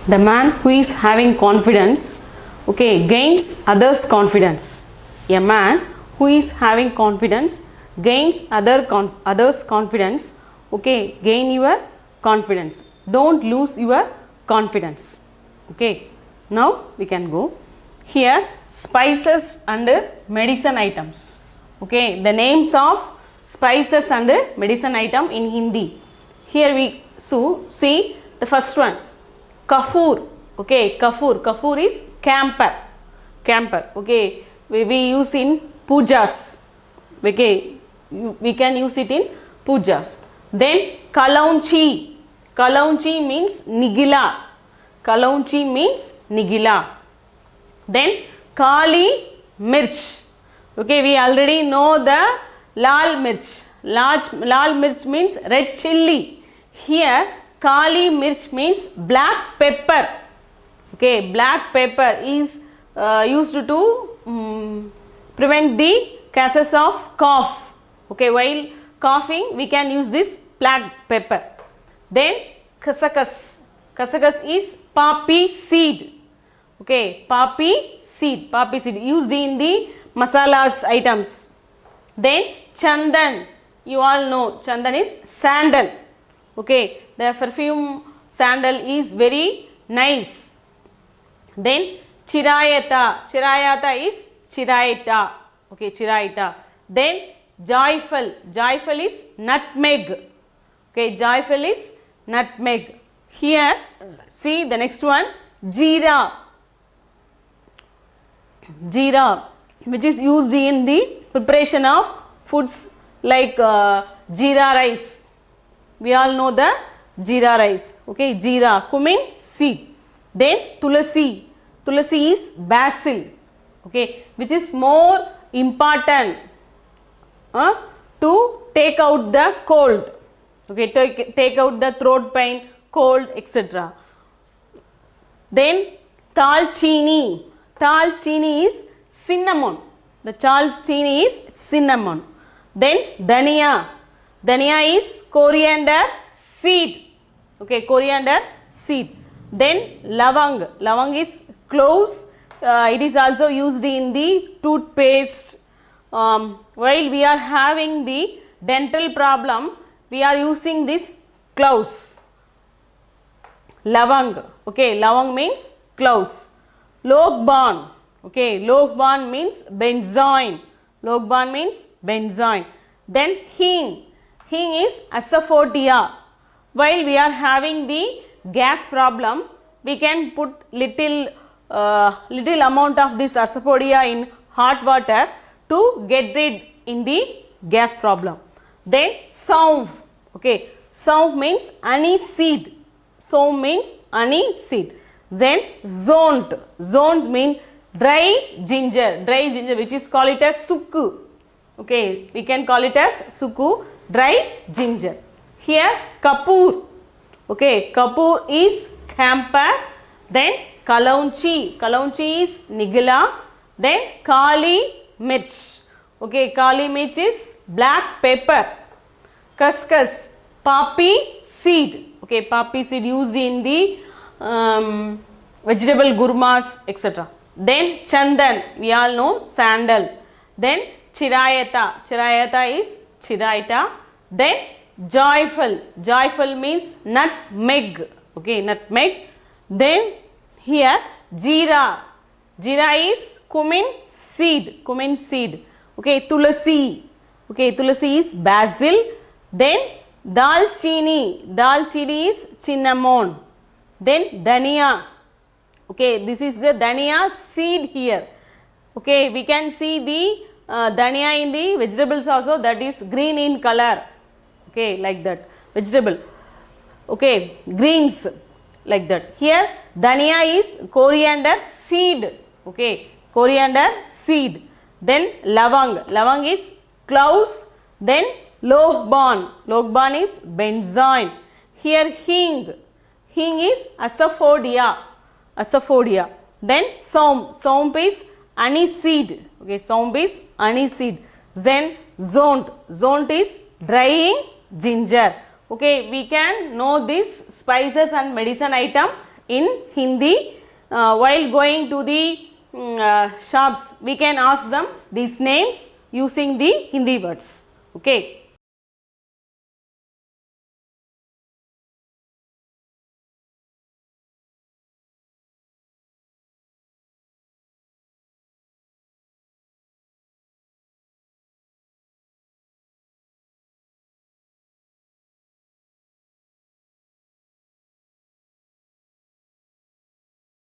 The man who is having confidence, okay, gains others confidence. A man who is having confidence gains others confidence. Okay, gain your confidence. Don't lose your confidence. Okay, now we can go here. Spices and medicine items. Okay, the names of spices and medicine item in Hindi. Here we see the first one, kafoor. Okay, kafoor is camper. Okay, we use in pujas. Okay, we can use it in pujas. Then kalaunchi means nigila. Then kali mirch. Okay, we already know the lal mirch. Lal mirch means red chilli. Here kali mirch means black pepper. Okay, black pepper is used to prevent the cases of cough. Okay, while coughing we can use this black pepper. Then Khasakas is poppy seed. Okay, poppy seed used in the masalas items. Then chandan, you all know chandan is sandal. Okay, the perfume sandal is very nice. Then chirayata is chiraita. Okay, chiraita. Then joyful is nutmeg. Okay, joyful is nutmeg. Here see the next one, jeera, which is used in the preparation of foods like jeera rice. We all know the jeera rice. Okay, jeera, cumin seed. Then tulasi is basil. Okay, which is more important to take out the cold. Okay, take out the throat pain, cold, etc. Then talchini is cinnamon. The talchini is cinnamon. Then dhania is coriander seed. Okay, coriander seed. Then lavang is cloves. It is also used in the toothpaste. While we are having the dental problem, we are using this cloves. Lavang. Okay, lavang means cloves. Lokban. Okay, lokban means benzoin. Then hing is asafoetida. While we are having the gas problem, we can put little amount of this asafoetida in hot water to get rid in the gas problem. Then saunf. Okay, saunf means anise seed. Then zones mean dry ginger, which is called it as sukku. Okay, we can call it as sukku, dry ginger. Here kapoor. Okay, kapoor is camphor. Then kalaunchi is nigila. Then kali mirch. Okay, kali mirch is black pepper. Kaskas, poppy seed. Okay, poppy seed used in the vegetable gurmas, etc. Then chandan, we all know sandal. Then chirayata is chiraita. Then joyful means nutmeg. Okay, nutmeg. Then here jeera is cumin seed. Okay, tulasi is basil. Then dalchini is cinnamon. Then dhania. Okay, this is the dhania seed here. Okay, we can see the dhania in the vegetables also, that is green in color. Okay, like that vegetable. Okay, greens like that. Here dhania is coriander seed. Okay, coriander seed. Then lavang is cloves. Then lokban is benzoin. Here hing is asafoetida. Then saunf is anise seed. Okay, saunf is anise seed. Then zont is drying ginger. Okay, we can know this spices and medicine item in Hindi. While going to the shops, we can ask them these names using the Hindi words. Okay.